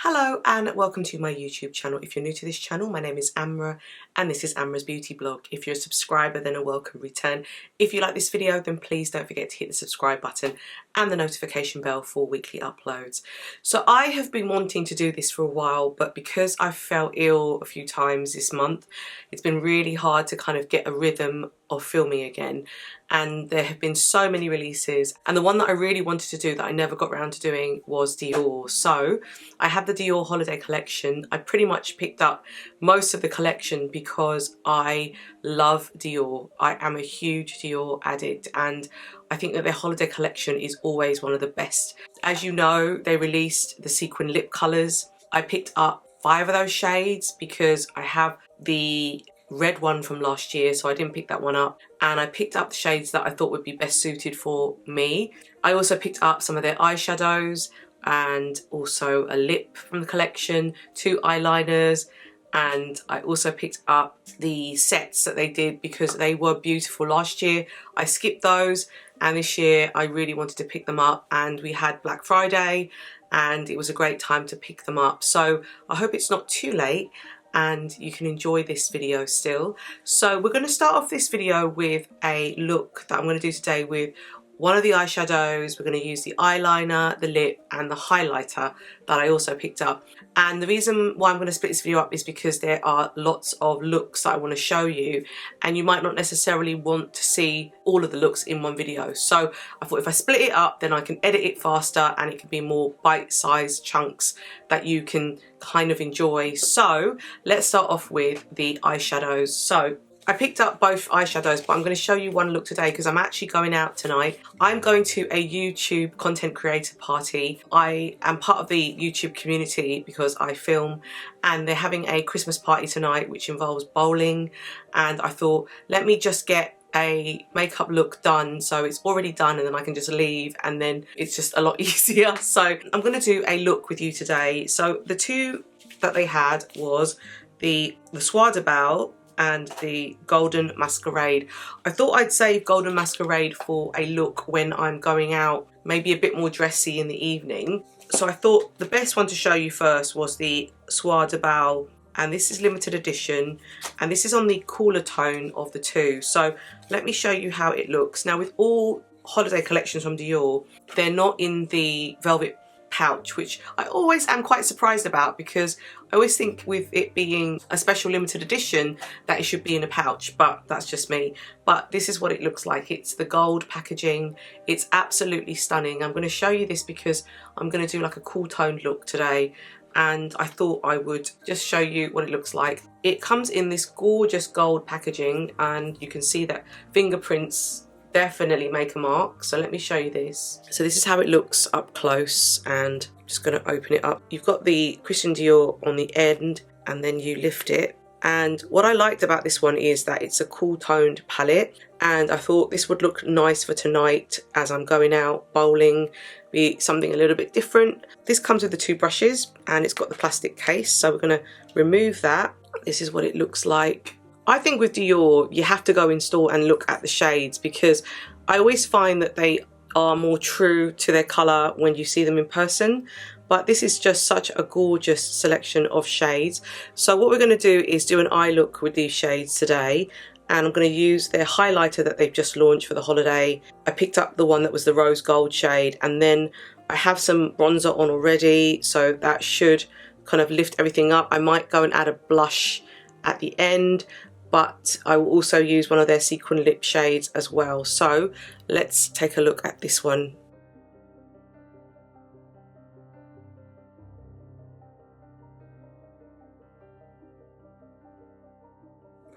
Hello and welcome to my YouTube channel. If you're new to this channel, my name is Amra and this is Amra's Beauty Blog. If you're a subscriber, then a welcome return. If you like this video, then please don't forget to hit the subscribe button and the notification bell for weekly uploads. So I have been wanting to do this for a while, but because I fell ill a few times this month, it's been really hard to kind of get a rhythm of filming again. And there have been so many releases, and the one that I really wanted to do that I never got around to doing was Dior. So I have the Dior holiday collection. I pretty much picked up most of the collection because I love Dior. I am a huge Dior addict and I think that their holiday collection is always one of the best. As you know, they released the Sequin lip colours. I picked up 5 of those shades because I have the red one from last year, so I didn't pick that one up, and I picked up the shades that I thought would be best suited for me. I also picked up some of their eyeshadows and also a lip from the collection, 2 eyeliners, and I also picked up the sets that they did because they were beautiful last year. I skipped those, and this year I really wanted to pick them up, and we had Black Friday and it was a great time to pick them up. So I hope it's not too late and you can enjoy this video still. So we're going to start off this video with a look that I'm going to do today with one of the eyeshadows. We're going to use the eyeliner, the lip and the highlighter that I also picked up. And the reason why I'm going to split this video up is because there are lots of looks that I want to show you, and you might not necessarily want to see all of the looks in one video. So I thought if I split it up, then I can edit it faster and it can be more bite-sized chunks that you can kind of enjoy. So let's start off with the eyeshadows. So I picked up both eyeshadows, but I'm going to show you one look today because I'm actually going out tonight. I'm going to a YouTube content creator party. I am part of the YouTube community because I film, and they're having a Christmas party tonight which involves bowling, and I thought let me just get a makeup look done so it's already done and then I can just leave and then it's just a lot easier. So I'm going to do a look with you today. So the two that they had was the Soir De Bal and the Golden Masquerade. I thought I'd save Golden Masquerade for a look when I'm going out, maybe a bit more dressy in the evening. So I thought the best one to show you first was the Soir De Bal, and this is limited edition and this is on the cooler tone of the two. So let me show you how it looks. Now with all holiday collections from Dior, they're not in the velvet pouch, which I always am quite surprised about because I always think with it being a special limited edition that it should be in a pouch, but that's just me. But this is what it looks like. It's the gold packaging. It's absolutely stunning. I'm going to show you this because I'm going to do like a cool toned look today, and I thought I would just show you what it looks like. It comes in this gorgeous gold packaging and you can see that fingerprints definitely make a mark. So let me show you this. So this is how it looks up close, and I'm just going to open it up. You've got the Christian Dior on the end and then you lift it. And what I liked about this one is that it's a cool toned palette, and I thought this would look nice for tonight as I'm going out bowling, be something a little bit different. This comes with the 2 brushes and it's got the plastic case, so we're going to remove that. This is what it looks like. I think with Dior you have to go in store and look at the shades because I always find that they are more true to their colour when you see them in person. But this is just such a gorgeous selection of shades. So what we're going to do is do an eye look with these shades today, and I'm going to use their highlighter that they've just launched for the holiday. I picked up the one that was the rose gold shade, and then I have some bronzer on already, so that should kind of lift everything up. I might go and add a blush at the end, but I will also use one of their sequin lip shades as well. So let's take a look at this one.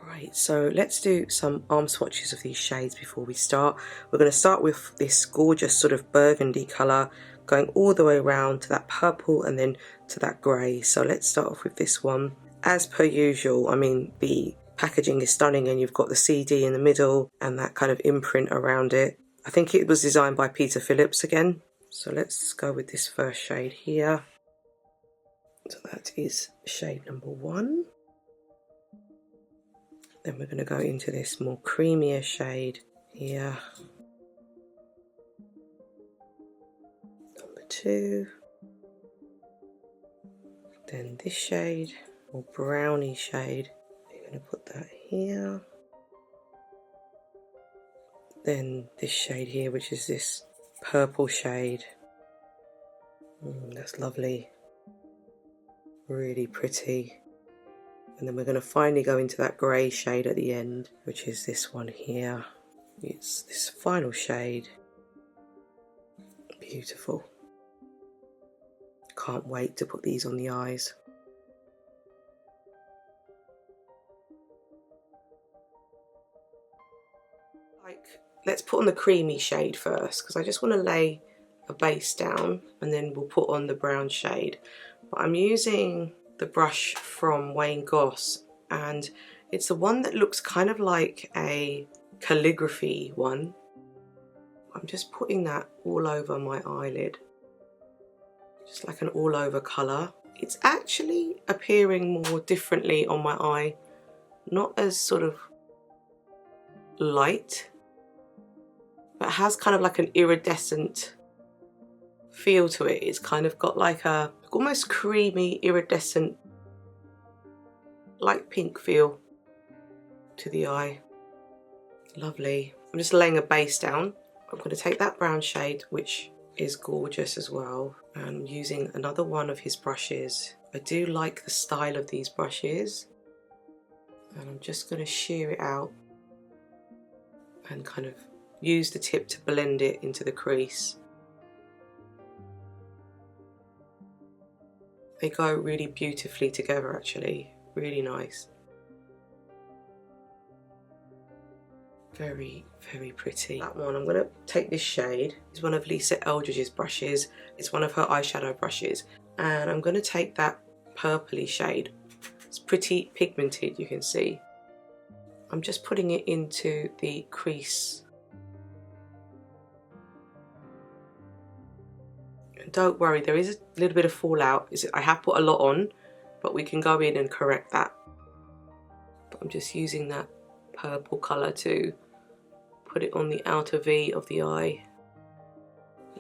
Right, so let's do some arm swatches of these shades before we start. We're going to start with this gorgeous sort of burgundy colour, going all the way around to that purple and then to that grey. So let's start off with this one. As per usual, I mean, the packaging is stunning and you've got the CD in the middle and that kind of imprint around it. I think it was designed by Peter Phillips again. So let's go with this first shade here. So that is shade number 1. Then we're going to go into this more creamier shade here. Number 2. Then this shade, or brownie shade, I'm going to put that here. Then this shade here, which is this purple shade. That's lovely. Really pretty. And then we're going to finally go into that grey shade at the end, which is this one here. It's this final shade. Beautiful. Can't wait to put these on the eyes. Let's put on the creamy shade first, because I just want to lay a base down and then we'll put on the brown shade. But I'm using the brush from Wayne Goss, and it's the one that looks kind of like a calligraphy one. I'm just putting that all over my eyelid, just like an all over colour. It's actually appearing more differently on my eye, not as sort of light, but has kind of like an iridescent feel to it. It's kind of got like a almost creamy, iridescent, light pink feel to the eye. Lovely. I'm just laying a base down. I'm going to take that brown shade, which is gorgeous as well, and using another one of his brushes. I do like the style of these brushes, and I'm just going to shear it out and kind of use the tip to blend it into the crease. They go really beautifully together actually, really nice. Very, very pretty. That one, I'm going to take this shade. It's one of Lisa Eldridge's brushes. It's one of her eyeshadow brushes. And I'm going to take that purpley shade. It's pretty pigmented, you can see. I'm just putting it into the crease. And don't worry, there is a little bit of fallout. I have put a lot on, but we can go in and correct that. But I'm just using that purple colour to put it on the outer V of the eye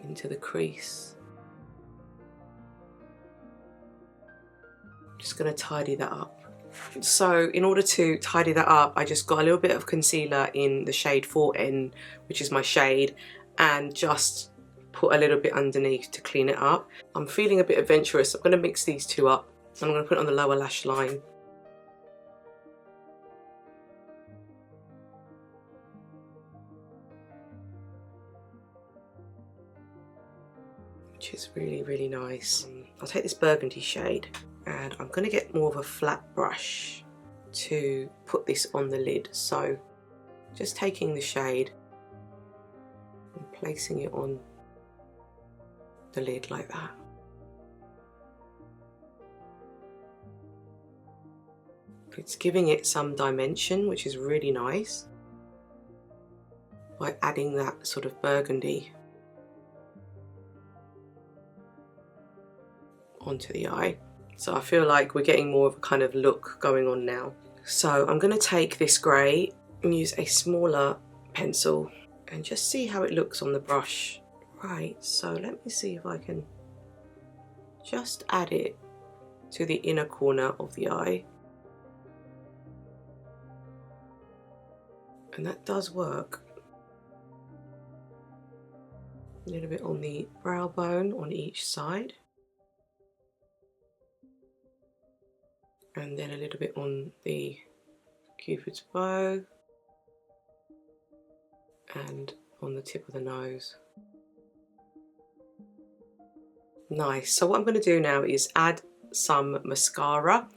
into the crease. I'm just going to tidy that up. So in order to tidy that up, I just got a little bit of concealer in the shade 4N, which is my shade, and just put a little bit underneath to clean it up. I'm feeling a bit adventurous. I'm going to mix these two up. I'm going to put it on the lower lash line. Which is really, really nice. I'll take this burgundy shade and I'm going to get more of a flat brush to put this on the lid. So just taking the shade and placing it on the lid like that. It's giving it some dimension, which is really nice, by adding that sort of burgundy onto the eye. So I feel like we're getting more of a kind of look going on now. So I'm going to take this grey and use a smaller pencil and just see how it looks on the brush. Right, so let me see if I can just add it to the inner corner of the eye. And that does work. A little bit on the brow bone on each side. And then a little bit on the Cupid's bow. And on the tip of the nose. Nice. So what I'm going to do now is add some mascara.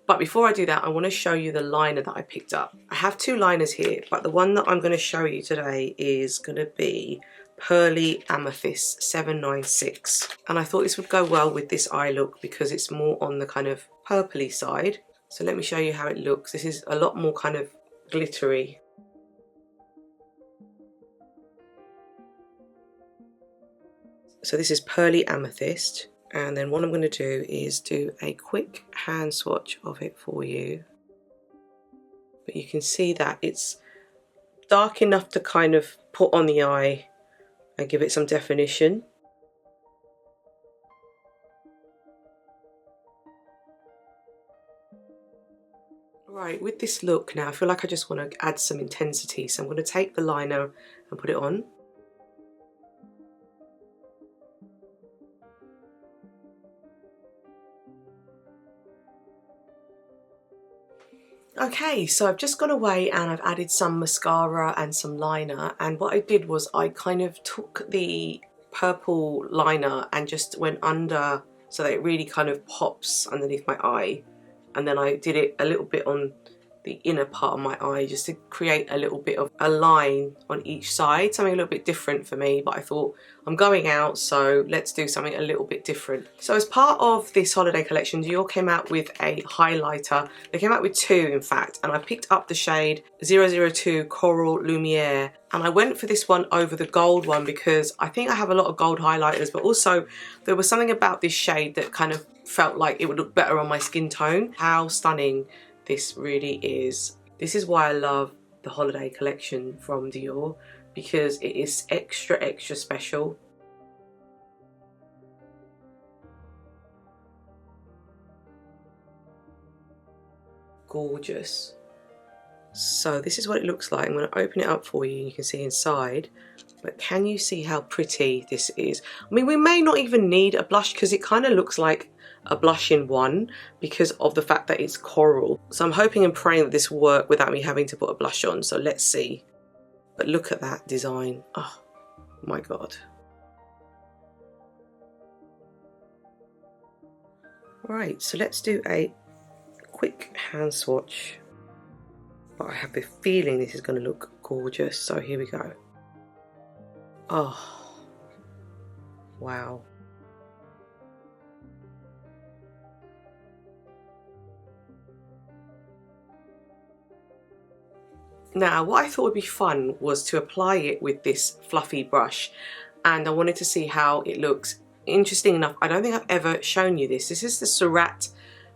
But before I do that, I want to show you the liner that I picked up. I have two liners here, but the one that I'm going to show you today is going to be Pearly Amethyst 796. And I thought this would go well with this eye look because it's more on the kind of purpley side. So let me show you how it looks. This is a lot more kind of glittery. So this is Pearly Amethyst. And then what I'm going to do is do a quick hand swatch of it for you. But you can see that it's dark enough to kind of put on the eye and give it some definition. Right, with this look now, I feel like I just want to add some intensity, so I'm going to take the liner and put it on. Okay, so I've just gone away and I've added some mascara and some liner, and what I did was I kind of took the purple liner and just went under so that it really kind of pops underneath my eye, and then I did it a little bit on the inner part of my eye just to create a little bit of a line on each side, something a little bit different for me. But I thought, I'm going out, so let's do something a little bit different. So as part of this holiday collection, Dior came out with a highlighter. They came out with two, in fact, and I picked up the shade 002 Corail Lumiere, and I went for this one over the gold one because I think I have a lot of gold highlighters, but also there was something about this shade that kind of felt like it would look better on my skin tone. How stunning this really is. This is why I love the holiday collection from Dior, because it is extra special. Gorgeous. So this is what it looks like. I'm going to open it up for you and you can see inside, but can you see how pretty this is? I mean, we may not even need a blush because it kind of looks like a blush in one because of the fact that it's coral. So I'm hoping and praying that this will work without me having to put a blush on, so let's see. But look at that design. Oh my god. Right, so let's do a quick hand swatch, but I have the feeling this is going to look gorgeous, so here we go. Oh wow. Now, what I thought would be fun was to apply it with this fluffy brush, and I wanted to see how it looks. Interesting enough, I don't think I've ever shown you this. This is the Surratt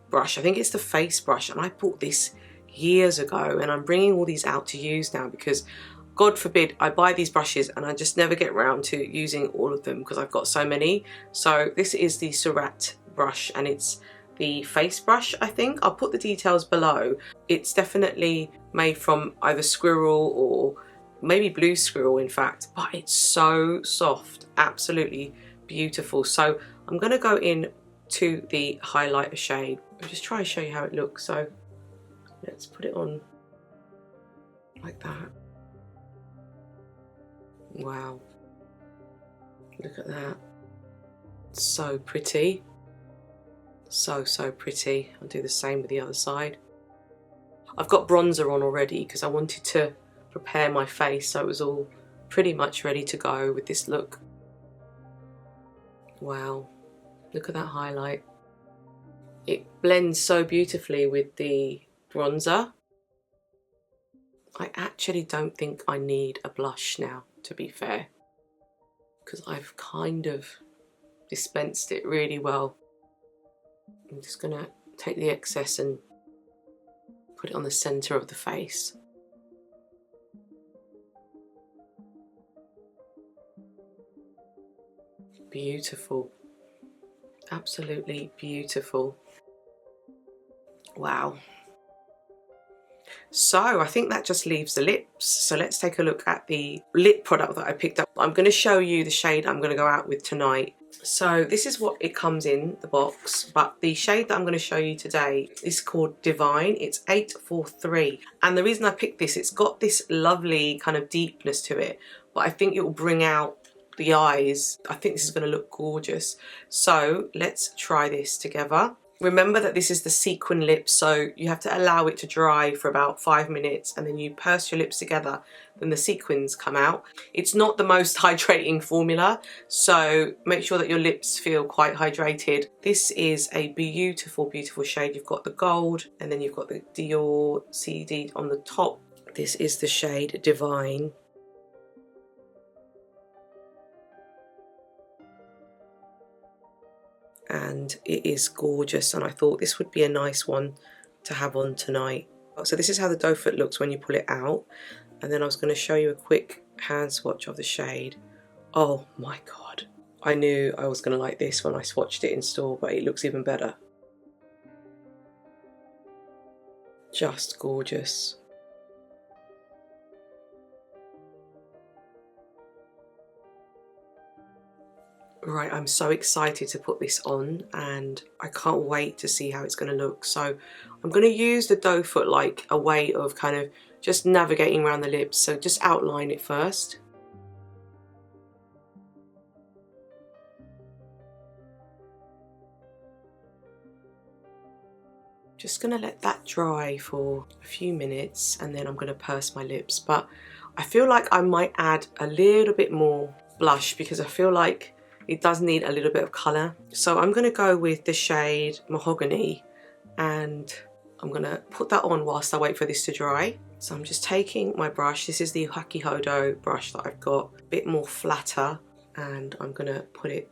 brush. I think it's the face brush, and I bought this years ago, and I'm bringing all these out to use now because, God forbid, I buy these brushes and I just never get around to using all of them because I've got so many. So this is the Surratt brush, and it's the face brush, I think. I'll put the details below. It's definitely made from either squirrel or maybe blue squirrel, in fact, but it's so soft, absolutely beautiful. So I'm going to go in to the highlighter shade. I'll just try and show you how it looks. So let's put it on like that. Wow, look at that. So pretty. So pretty. I'll do the same with the other side. I've got bronzer on already because I wanted to prepare my face, so it was all pretty much ready to go with this look. Wow, look at that highlight. It blends so beautifully with the bronzer. I actually don't think I need a blush now, to be fair, because I've kind of dispensed it really well. I'm just going to take the excess and put it on the centre of the face. Beautiful. Absolutely beautiful. Wow. So I think that just leaves the lips. So let's take a look at the lip product that I picked up. I'm going to show you the shade I'm going to go out with tonight. So this is what it comes in the box, but the shade that I'm going to show you today is called Divine. It's 843, and the reason I picked this, it's got this lovely kind of deepness to it, but I think it will bring out the eyes. I think this is going to look gorgeous. So let's try this together. Remember that this is the sequin lip, so you have to allow it to dry for about 5 minutes, and then you purse your lips together, then the sequins come out. It's not the most hydrating formula, so make sure that your lips feel quite hydrated. This is a beautiful, beautiful shade. You've got the gold, and then you've got the Dior CD on the top. This is the shade Divine. And it is gorgeous, and I thought this would be a nice one to have on tonight. So this is how the doe foot looks when you pull it out, and then I was going to show you a quick hand swatch of the shade. Oh my god, I knew I was going to like this when I swatched it in store, but it looks even better. Just gorgeous. Right, I'm so excited to put this on and I can't wait to see how it's going to look. So I'm going to use the doe foot like a way of kind of just navigating around the lips. So just outline it first. Just going to let that dry for a few minutes and then I'm going to purse my lips. But I feel like I might add a little bit more blush because I feel like it does need a little bit of colour. So I'm going to go with the shade Mahogany and I'm going to put that on whilst I wait for this to dry. So I'm just taking my brush. This is the Hakihodo brush that I've got, a bit more flatter, and I'm going to put it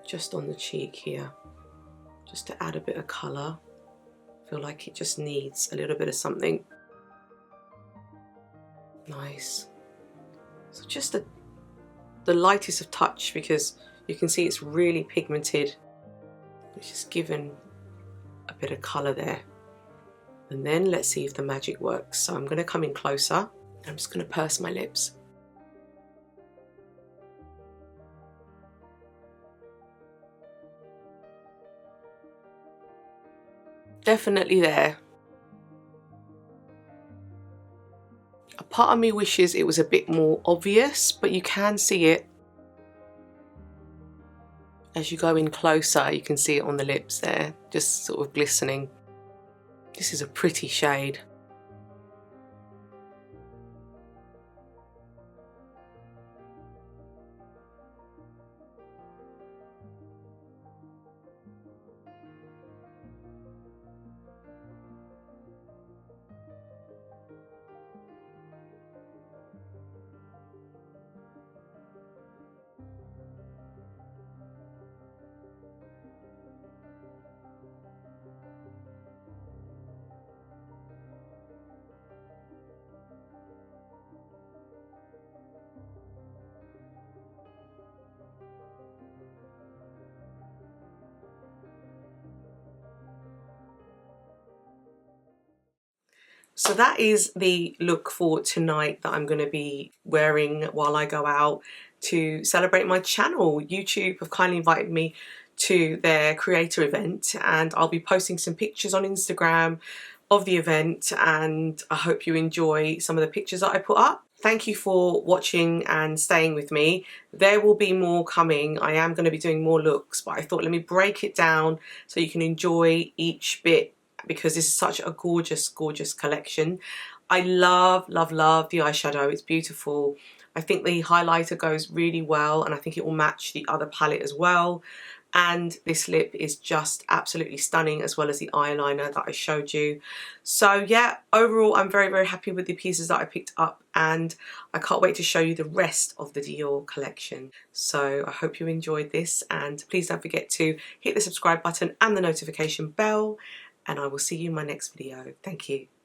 just on the cheek here just to add a bit of colour. I feel like it just needs a little bit of something. Nice. So just the lightest of touch because you can see it's really pigmented. It's just given a bit of colour there. And then let's see if the magic works. So I'm going to come in closer. I'm just going to purse my lips. Definitely there. A part of me wishes it was a bit more obvious, but you can see it. As you go in closer, you can see it on the lips there, just sort of glistening. This is a pretty shade. So that is the look for tonight that I'm going to be wearing while I go out to celebrate my channel. YouTube have kindly invited me to their creator event and I'll be posting some pictures on Instagram of the event and I hope you enjoy some of the pictures that I put up. Thank you for watching and staying with me. There will be more coming. I am going to be doing more looks, but I thought let me break it down so you can enjoy each bit because this is such a gorgeous, gorgeous collection. I love, love, love the eyeshadow. It's beautiful. I think the highlighter goes really well and I think it will match the other palette as well. And this lip is just absolutely stunning, as well as the eyeliner that I showed you. So yeah, overall I'm very, very happy with the pieces that I picked up and I can't wait to show you the rest of the Dior collection. So I hope you enjoyed this and please don't forget to hit the subscribe button and the notification bell and I will see you in my next video. Thank you.